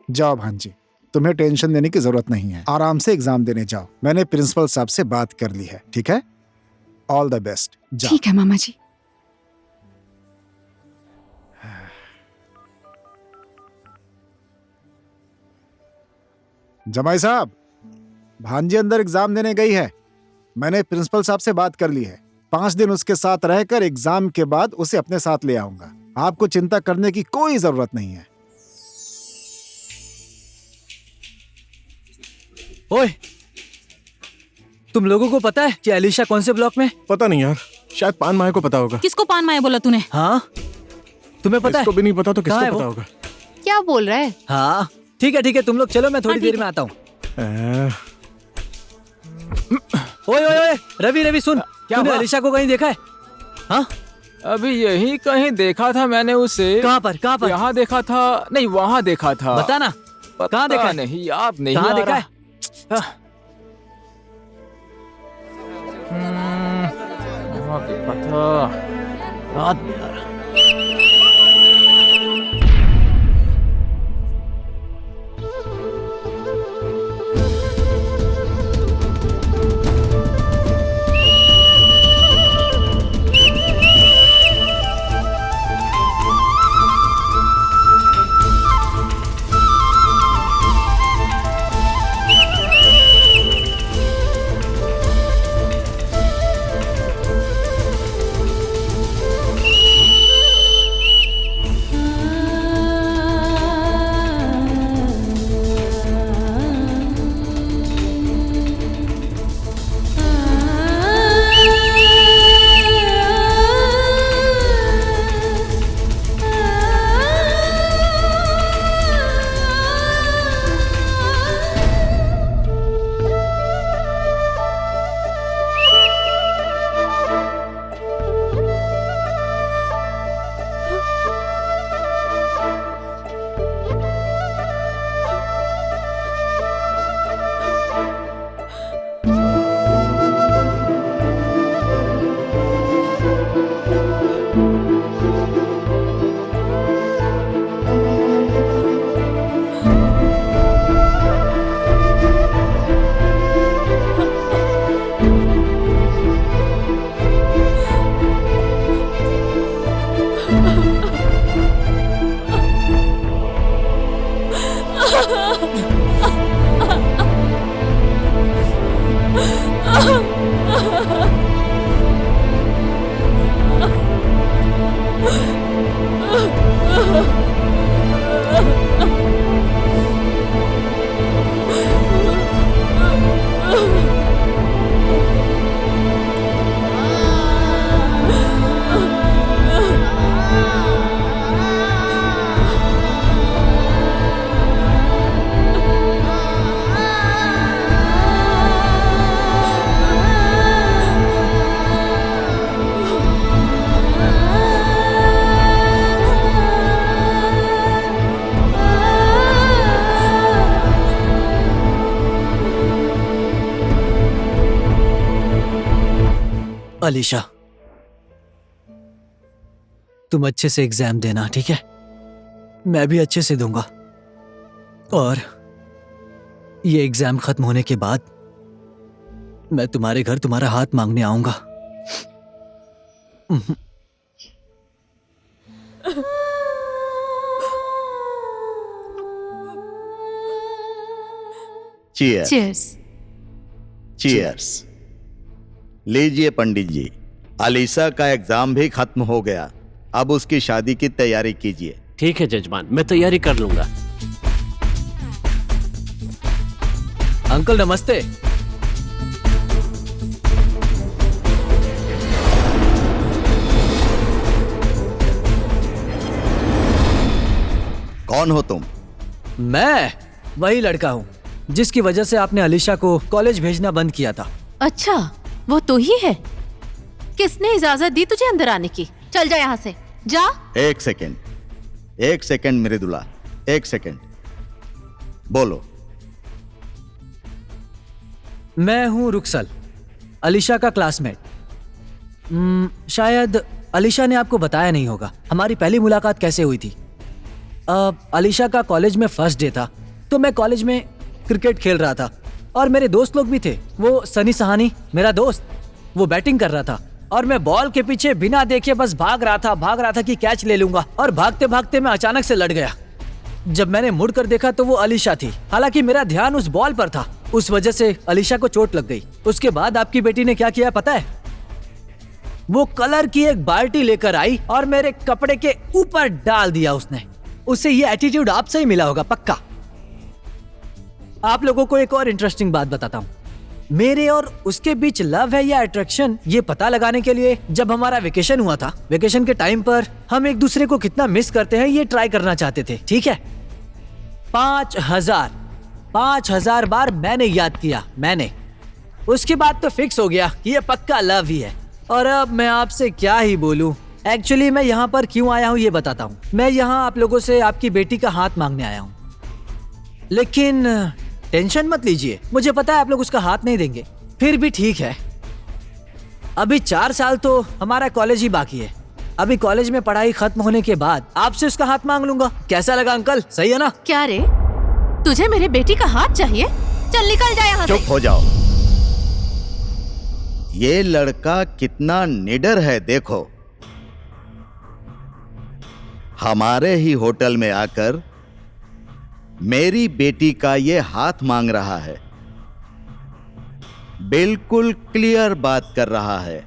जाओ भांजी, तुम्हें टेंशन लेने की जरूरत नहीं है। आराम से एग्जाम देने जाओ। मैंने प्रिंसिपल साहब से बात कर ली है, ठीक है? ऑल द बेस्ट, जाओ। ठीक है मामा जी। जमाई साहब, भांजी अंदर एग्जाम देने गई है। मैंने प्रिंसिपल साहब से बात कर ली है। 5 दिन उसके साथ रहकर एग्जाम के बाद उसे अपने साथ ले आऊंगा। आपको चिंता करने की कोई जरूरत नहीं है। ओए, तुम लोगों को पता है कि अलीशा कौन से ब्लॉक में? पता नहीं यार, शायद पान माया को पता होगा। किसको पान माया बोला तूने? हाँ, तुम्हें पता है? इसको भी नहीं पता तो कहाँ है किसको वो? पता होगा? क्या बोल रहा है? हाँ ठीक है, तुम लोग चलो, मैं थोड़ी हाँ, देर ठीक में आता हूँ। अ, ओए ओए ओए, रवि सुन, क्या तूने हुआ? अलीशा को कहीं देखा है? हाँ, अभी यही कहीं देखा था मैंने उसे। कहाँ पर? यहाँ देखा था, नहीं वहाँ देखा था। बता ना, कहाँ देखा है? नहीं, याद नहीं कहाँ आ देखा रहा। है? वहाँ देखा था, याद नहीं आ रहा। अलीशा, तुम अच्छे से एग्जाम देना, ठीक है? मैं भी अच्छे से दूंगा। और ये एग्जाम खत्म होने के बाद मैं तुम्हारे घर तुम्हारा हाथ मांगने आऊंगा। चीयर्स। चीयर्स। चीयर्स। लीजिए पंडित जी, अलीशा का एग्जाम भी खत्म हो गया। अब उसकी शादी की तैयारी कीजिए। ठीक है जजमान, मैं तैयारी कर लूंगा। अंकल नमस्ते। कौन हो तुम? मैं वही लड़का हूँ जिसकी वजह से आपने अलीशा को कॉलेज भेजना बंद किया था। अच्छा, वो तो ही है। किसने इजाजत दी तुझे अंदर आने की? चल जा यहाँ से, जा। एक सेकंड मेरे दुल्हा, एक सेकंड। बोलो। मैं हूँ रुक्सल, अलीशा का क्लासमेट। शायद अलीशा ने आपको बताया नहीं होगा हमारी पहली मुलाकात कैसे हुई थी। अलीशा का कॉलेज में फर्स्ट डे था, तो मैं कॉलेज में क्रिकेट खेल रहा था और मेरे दोस्त लोग भी थे। वो सनी सहानी मेरा दोस्त, वो बैटिंग कर रहा था और मैं बॉल के पीछे बिना देखे बस भाग रहा था कि कैच ले लूंगा, और भागते भागते मैं अचानक से लड़ गया। जब मैंने मुड़कर देखा तो वो अलीशा थी। हालांकि मेरा ध्यान उस बॉल पर था, उस वजह से अलीशा को चोट लग गई। उसके बाद आपकी बेटी ने क्या किया पता है? वो कलर की एक बाल्टी लेकर आई और मेरे कपड़े के ऊपर डाल दिया उसने। उसे ये एटीट्यूड आपसे ही मिला होगा पक्का। आप लोगों को एक और इंटरेस्टिंग बात बताता हूँ। मेरे और उसके बीच लव है या अट्रैक्शन, ये पता लगाने के लिए जब हमारा वेकेशन हुआ था, वेकेशन के टाइम पर हम एक दूसरे को कितना मिस करते हैं ये ट्राई करना चाहते थे। ठीक है, 5000 बार मैंने याद किया, मैंने। उसके बाद तो फिक्स हो गया कि ये पक्का लव ही है। और अब मैं आपसे क्या ही बोलूं। एक्चुअली मैं यहाँ पर क्यों आया हूँ ये बताता हूँ। मैं यहाँ आप लोगों से आपकी बेटी का हाथ मांगने आया हूँ, लेकिन टेंशन मत लीजिए, मुझे पता है आप लोग उसका हाथ नहीं देंगे। फिर भी ठीक है, अभी 4 साल तो हमारा कॉलेज ही बाकी है। अभी कॉलेज में पढ़ाई खत्म होने के बाद आपसे उसका हाथ मांग लूंगा। कैसा लगा अंकल, सही है ना? क्या रे, तुझे मेरे बेटी का हाथ चाहिए? चल निकल जा यहाँ से। चुप हो जाओ। ये लड़का कितना निडर है देखो। हमारे ही होटल में आकर मेरी बेटी का ये हाथ मांग रहा है। बिल्कुल क्लियर बात कर रहा है।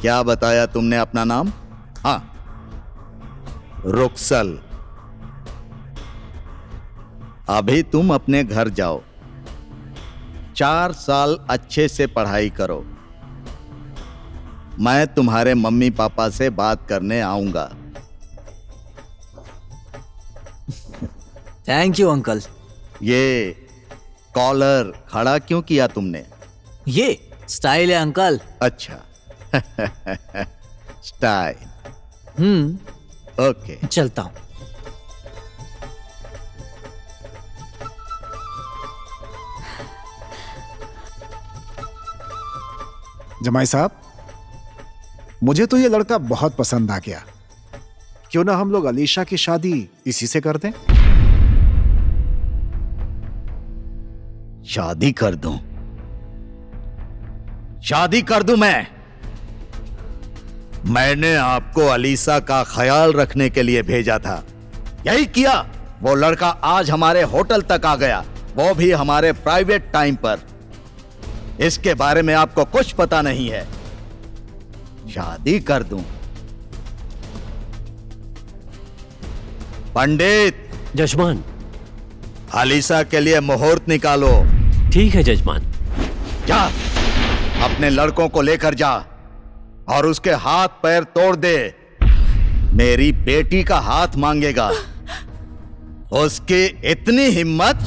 क्या बताया तुमने अपना नाम? हाँ, रुक्सल। अभी तुम अपने घर जाओ, 4 साल अच्छे से पढ़ाई करो। मैं तुम्हारे मम्मी पापा से बात करने आऊंगा। Thank you uncle. ये कॉलर खड़ा क्यों किया तुमने? ये स्टाइल है अंकल। अच्छा स्टाइल। ओके, चलता हूँ। जमाई साहब, मुझे तो ये लड़का बहुत पसंद आ गया। क्यों ना हम लोग अलीशा की शादी इसी से कर दें? शादी कर दूं? शादी कर दूं मैंने आपको अलीशा का ख्याल रखने के लिए भेजा था, यही किया। वो लड़का आज हमारे होटल तक आ गया, वो भी हमारे प्राइवेट टाइम पर। इसके बारे में आपको कुछ पता नहीं है। शादी कर दूं? पंडित, जजमान। अलीशा के लिए मुहूर्त निकालो। ठीक है जजमान। जा, अपने लड़कों को लेकर जा और उसके हाथ पैर तोड़ दे। मेरी बेटी का हाथ मांगेगा, उसकी इतनी हिम्मत